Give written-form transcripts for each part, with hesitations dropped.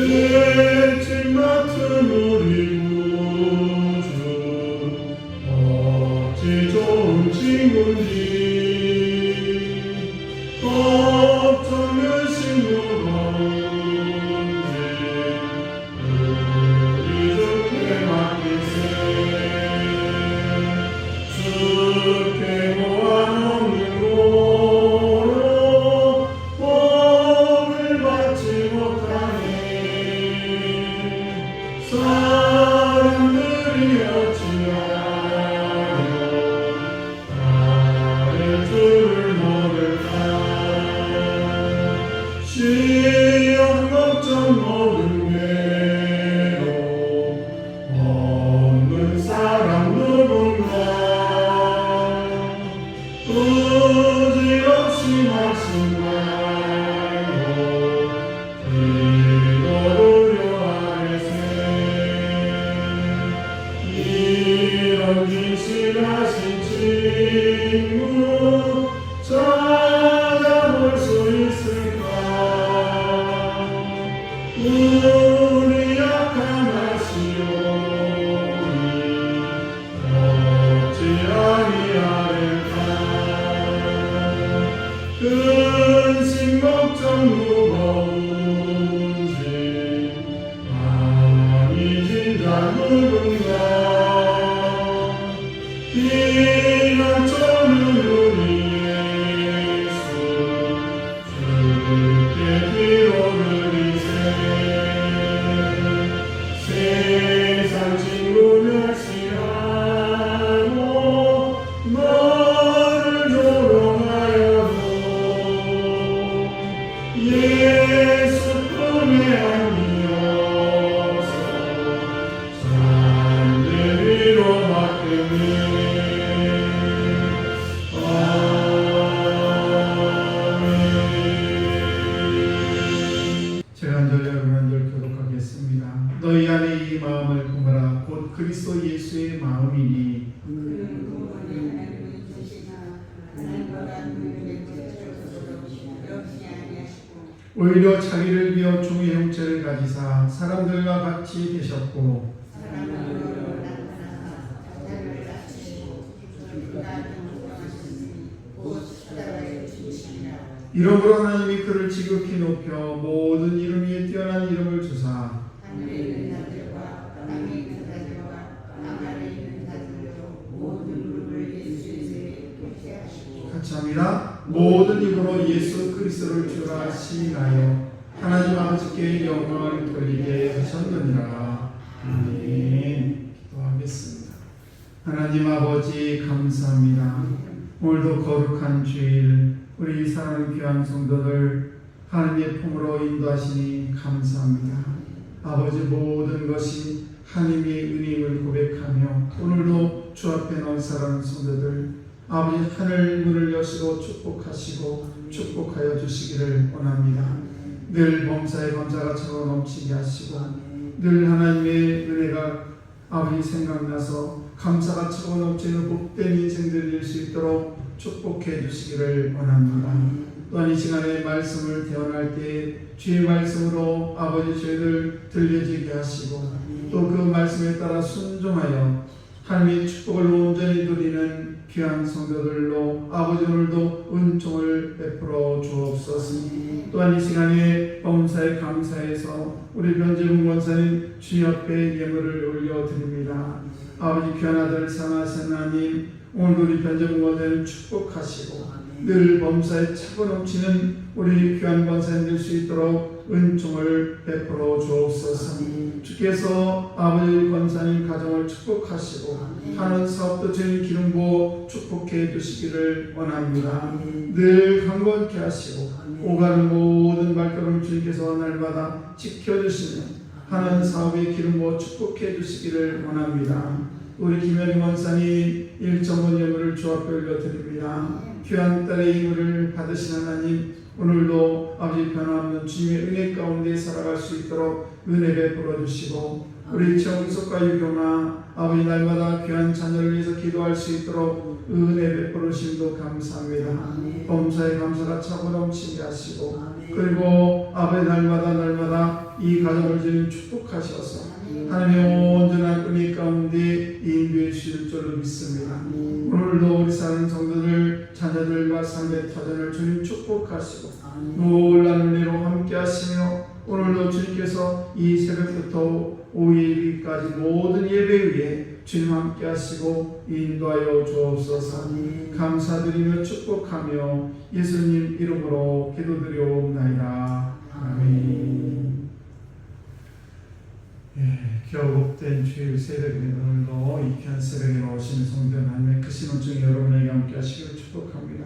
죄짐 맡은 우리 구주 어찌 좋은 친구인지 걱정을 심무거운지 우리 주께 맡기세. 주께 모아놓는 고로 복을 받지 못하니 사람들이 어찌하여 나의 주를 모를까. 시험 걱정 모든 괴로 없는 사람 누군가. 부질없이 말씀하여 기도를 요하세. 이런 진실하신 친구 찾아볼 수 있을까. 우리 약한 하시오니 어찌 아니하릴까. 근심 걱정 무거운지 많이 진자 누군가. 피난처는 우리 예수 주께 뒤로 드리세. 세상 친구 멸시하고 너를 조롱하여도 예수 품에 안기어서 잔대 위로 맡기니. 제가 한 절 여러분 한 절 교독하겠습니다. 너희 안에 이 마음을 품으라. 곧 그리스도 예수의 마음이니 오히려 자기를 비워 종의 형체를 가지사 사람들과 같이 되셨고 이러므로 하나님이 그를 지극히 높여 모든 이름 위에 뛰어난 이름을 주사 같이 합니다. 모든 입으로 예수 그리스도를 주라 시인하여 하나님 아버지께 영광을 돌리게 하셨느니라. 아멘. 기도하겠습니다. 하나님 아버지 감사합니다. 오늘도 거룩한 주일 우리 사랑하는 귀한 성도들 하나님의 품으로 인도하시니 감사합니다. 아버지 모든 것이 하나님의 은혜임을 고백하며 오늘도 주 앞에 나온 사랑하는 성도들 아버지 하늘 문을 여시고 축복하여 주시기를 원합니다. 늘 범사에 감사가 차고 넘치게 하시고 늘 하나님의 은혜가 아버지 생각나서 감사가 차고 넘치는 복된 인생들이 될 수 있도록 축복해 주시기를 원합니다. 또한 이 시간에 말씀을 대언할 때 주의 말씀으로 아버지 저희들 들려지게 하시고 또 그 말씀에 따라 순종하여 하나님의 축복을 온전히 누리는 귀한 성도들로 아버지 오늘도 은총을 베풀어 주옵소서. 또한 이 시간에 범사에 감사해서 우리 변재문 권사님 주 옆에 예물을 올려드립니다. 아버지 귀한 아들 상하신 하나님 오늘도 우리 변재문 권사님 축복하시고 늘 범사에 차고 넘치는 우리 귀한 권사님 될 수 있도록 은총을 베풀어 주옵소서. 주께서 아버지 권사님 가정을 축복하시고 하는 사업도 저희 기름 부어 축복해 주시기를 원합니다. 늘 강건케 하시고 오가는 모든 발걸음 주님께서 날마다 지켜주시는 하는 사업에 기름 부어 축복해 주시기를 원합니다. 우리 김현희 원사님 1.5 예물을 주 앞에 올려드립니다. 귀한 딸의 예물을 받으신 하나님 오늘도 아버지 변함없는 주님의 은혜 가운데 살아갈 수 있도록 은혜 베풀어 주시고 우리 정숙과 유경아 아버지 날마다 귀한 자녀를 위해서 기도할 수 있도록 은혜 베풀어 주심도 감사합니다. 범사에 감사가 차고 넘치게 하시고 그리고 아버지 날마다 이 가정을 주님 축복하셔서 하나님의 온전한 은혜 가운데 인도해 주실 줄로 믿습니다. 오늘도 우리 사는 성도들 자녀들과 삶의 터전을 주님 축복하시고 놀라운 은혜로 함께 하시며 오늘도 주님께서 이 새벽부터 오후에 이르기까지 모든 예배 위에 주님 함께 하시고 인도하여 주옵소서. 감사드리며 축복하며 예수님 이름으로 기도드려옵나이다. 아멘. 겨우복된 주일 새벽에 오늘도 이 귀한 새벽에 나오신 성도 하나님의 크신 은총이 여러분에게 함께 하시길 축복합니다.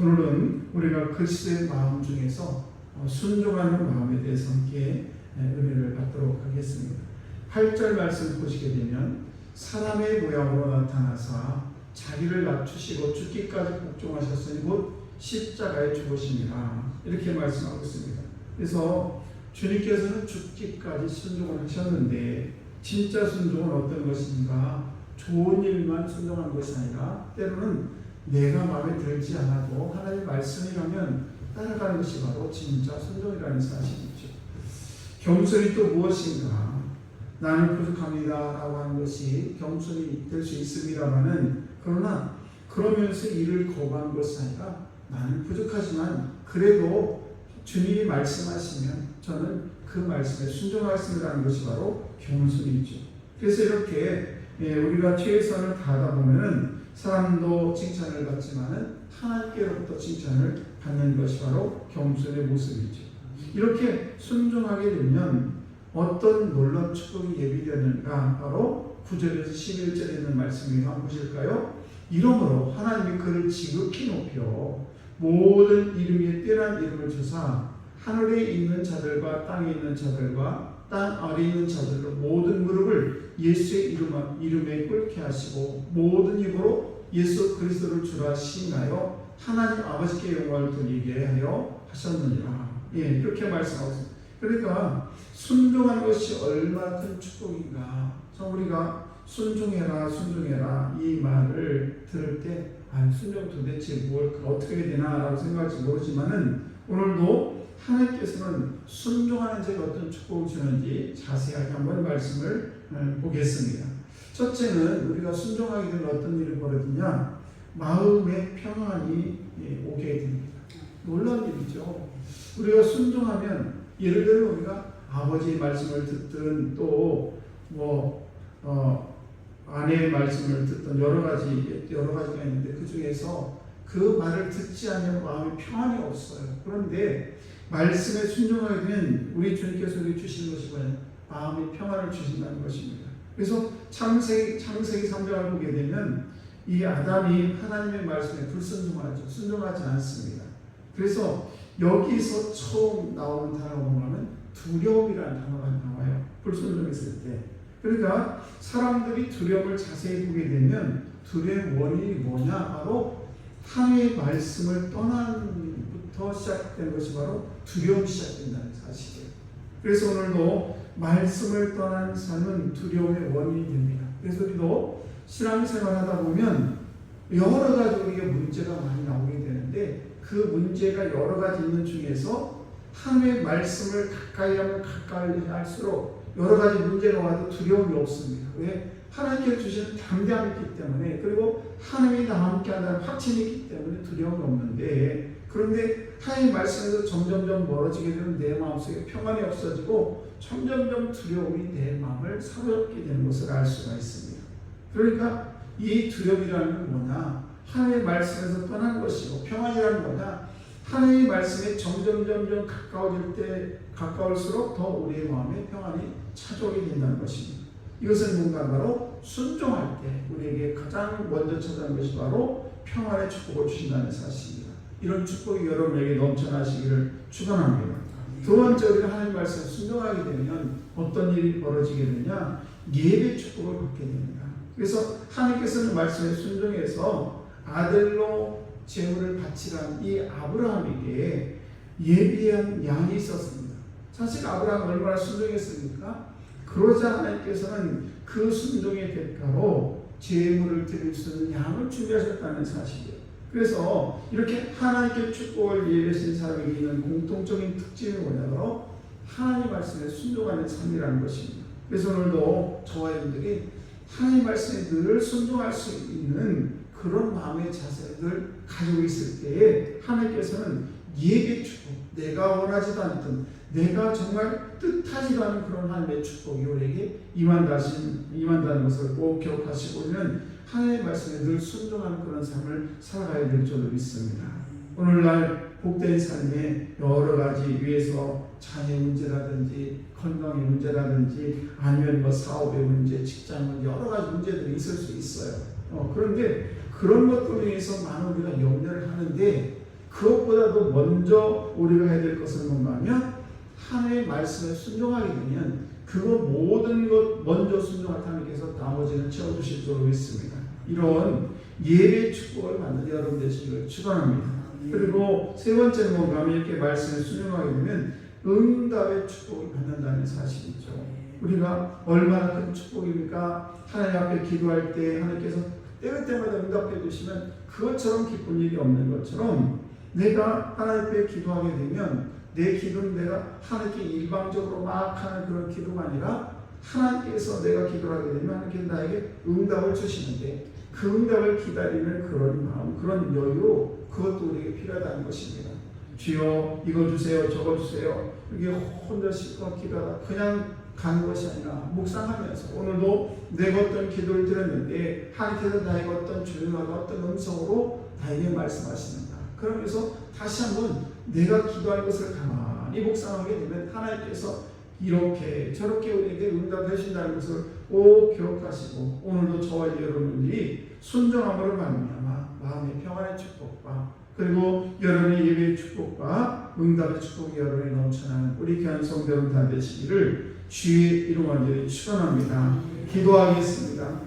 오늘은 우리가 그리스도의 마음 중에서 순종하는 마음에 대해서 함께 은혜를 받도록 하겠습니다. 8절 말씀 보시게 되면 사람의 모양으로 나타나사 자기를 낮추시고 죽기까지 복종하셨으니 곧 십자가에 죽으심이라 이렇게 말씀하고 있습니다. 그래서 주님께서는 죽기까지 순종을 하셨는데 진짜 순종은 어떤 것인가? 좋은 일만 순종한 것이 아니라 때로는 내가 마음에 들지 않아도 하나님의 말씀이라면 따라가는 것이 바로 진짜 순종이라는 사실이죠. 겸손이 또 무엇인가? 나는 부족합니다 라고 하는 것이 겸손이 될 수 있습니다만은 그러나 그러면서 일을 거부한 것이 아니라 나는 부족하지만 그래도 주님이 말씀하시면 저는 그 말씀에 순종하겠습니다라는 것이 바로 겸손이죠. 그래서 이렇게 우리가 최선을 다하다 보면은 사람도 칭찬을 받지만은 하나님께로부터 칭찬을 받는 것이 바로 겸손의 모습이죠. 이렇게 순종하게 되면 어떤 놀라운 축복이 예비되는가? 바로 9절에서 11절에 있는 말씀이 한번 보실까요? 이러므로 하나님이 그를 지극히 높여 모든 이름에 뛰어난 이름을 주사 하늘에 있는 자들과 땅에 있는 자들과 땅 아래에 있는 자들로 모든 무릎을 예수의 이름에 꿇게 하시고 모든 입으로 예수 그리스도를 주라 시인하여 하나님 아버지께 영광을 돌리게 하여 하셨느니라. 이렇게 말씀하고 있습니다. 그러니까 순종하는 것이 얼마나 큰 축복인가. 우리가 순종해라 순종해라 이 말을 들을 때 순종 도대체 어떻게 해야 되나 라고 생각할지 모르지만은 오늘도 하나님께서는 순종하는 자에게 어떤 축복을 주는지 자세하게 한번 말씀을 보겠습니다. 첫째는 우리가 순종하게 되면 어떤 일이 벌어지냐? 마음의 평안이 오게 됩니다. 놀라운 일이죠. 우리가 순종하면 예를 들어 우리가 아버지의 말씀을 듣든 또 아내의 말씀을 듣던 여러 가지가 있는데 그 중에서 그 말을 듣지 않으면 마음에 평안이 없어요. 그런데 말씀에 순종하게 되면 우리 주님께서 우리 주시는 것이 뭐냐? 마음의 평안을 주신다는 것입니다. 그래서 창세기 3장을 보게 되면 이 아담이 하나님의 말씀에 불순종하죠. 순종하지 않습니다. 그래서 여기서 처음 나오는 단어가 뭐냐면 두려움이라는 단어가 나와요. 불순종했을 때. 그러니까 사람들이 두려움을 자세히 보게 되면 두려움의 원인이 뭐냐? 바로 하나님의 말씀을 떠난부터 시작된 것이 바로 두려움이 시작된다는 사실이에요. 그래서 오늘도 말씀을 떠난 삶은 두려움의 원인이 됩니다. 그래서 우리도 신앙생활 하다 보면 여러 가지 우리가 문제가 많이 나오게 되는데 그 문제가 여러 가지 있는 중에서 하나님의 말씀을 가까이 하면 가까이 할수록 여러 가지 문제가 와도 두려움이 없습니다. 왜? 하나님께서 주시는 담대함이 있기 때문에 그리고 하나님이 나와 함께 한다는 확신이 있기 때문에 두려움이 없는데 그런데 하나님의 말씀에서 점점점 멀어지게 되면 내 마음속에 평안이 없어지고 점점점 두려움이 내 마음을 사로잡게 되는 것을 알 수가 있습니다. 그러니까 이 두려움이라는 건 뭐냐? 하나님의 말씀에서 떠난 것이고 평안이라는 뭐냐? 하나님의 말씀에 점점 가까울수록 더 우리의 마음에 평안이 찾아오게 된다는 것입니다. 이것은 뭔가 바로 순종할 때 우리에게 가장 먼저 찾아오는 것이 바로 평안의 축복을 주신다는 사실입니다. 이런 축복이 여러분에게 넘쳐나시기를 축원합니다. 두 번째 우리가 하나님 말씀에 순종하게 되면 어떤 일이 벌어지게 되냐? 예배 축복을 받게 됩니다. 그래서 하나님께서는 말씀에 순종해서 아들로 제물을 바치라는 이 아브라함에게 예비한 양이 있었습니다. 사실 아브라함 얼마나 순종했습니까? 그러자 하나님께서는 그 순종의 대가로 제물을 드릴 수 있는 양을 준비하셨다는 사실이에요. 그래서 이렇게 하나님께 축복을 예배하신 사람에게 있는 공통적인 특징이 뭐냐면 하나님 말씀에 순종하는 삶이라는 것입니다. 그래서 오늘도 저와 여러분들이 하나님 말씀에 늘 순종할 수 있는 그런 마음의 자세를 가지고 있을 때에 하나님께서는 예배 축복, 내가 원하지도 않던, 내가 정말 뜻하지도 않은 그런 하나님의 축복이 우리에게 임한다는 것을 꼭 기억하시고는 하나님의 말씀에 늘 순종하는 그런 삶을 살아가야 될 줄로 믿습니다. 오늘날 복된 삶에 여러 가지 위해서 자녀 문제라든지 건강의 문제라든지 아니면 뭐 사업의 문제, 직장 문제, 여러 가지 문제들이 있을 수 있어요. 그런데 그런 것들에 의해서 많은 우리가 염려를 하는데, 그것보다도 먼저 우리가 해야 될 것은 뭔가 하면 하나님의 말씀에 순종하게 되면 그거 모든 것 먼저 순종할 하나님께서 나머지는 채워주실 줄로 믿습니다. 이런 예배 축복을 받는 여러분 되시기를 축원합니다. 그리고 세 번째는 뭔가 하면 이렇게 말씀에 순종하게 되면 응답의 축복을 받는다는 사실이죠. 우리가 얼마나 큰 축복입니까? 하나님 앞에 기도할 때 하나님께서 때마다 응답해 주시면 그것처럼 기쁜 일이 없는 것처럼, 내가 하나님 앞에 기도하게 되면 내 기도는 내가 하나님께 일방적으로 막 하는 그런 기도가 아니라 하나님께서 내가 기도를 하게 되면 하나님께서 나에게 응답을 주시는데, 그 응답을 기다리는 그런 마음, 그런 여유, 그것도 우리에게 필요하다는 것입니다. 주여 이거 주세요, 저거 주세요, 이게 혼자 실컷 기도하다 그냥 가는 것이 아니라 묵상하면서 오늘도 내가 어떤 기도를 드렸는데 하나님께서 나에게 어떤 조용하고 어떤 음성으로 나에게 말씀하시는가, 그러면서 다시 한번 내가 기도할 것을 가만히 묵상하게 되면 하나님께서 이렇게 저렇게 우리에게 응답해 주신다는 것을 꼭 기억하시고, 오늘도 저와 여러분들이 순종함으로 말미암아 마음의 평안의 축복과 그리고 여러분의 예배의 축복과 응답의 축복이 여러분에 넘쳐나는 우리 귀한 성도 여러분 다 되시기를 주의 이름 완전히 축원합니다. 기도하겠습니다.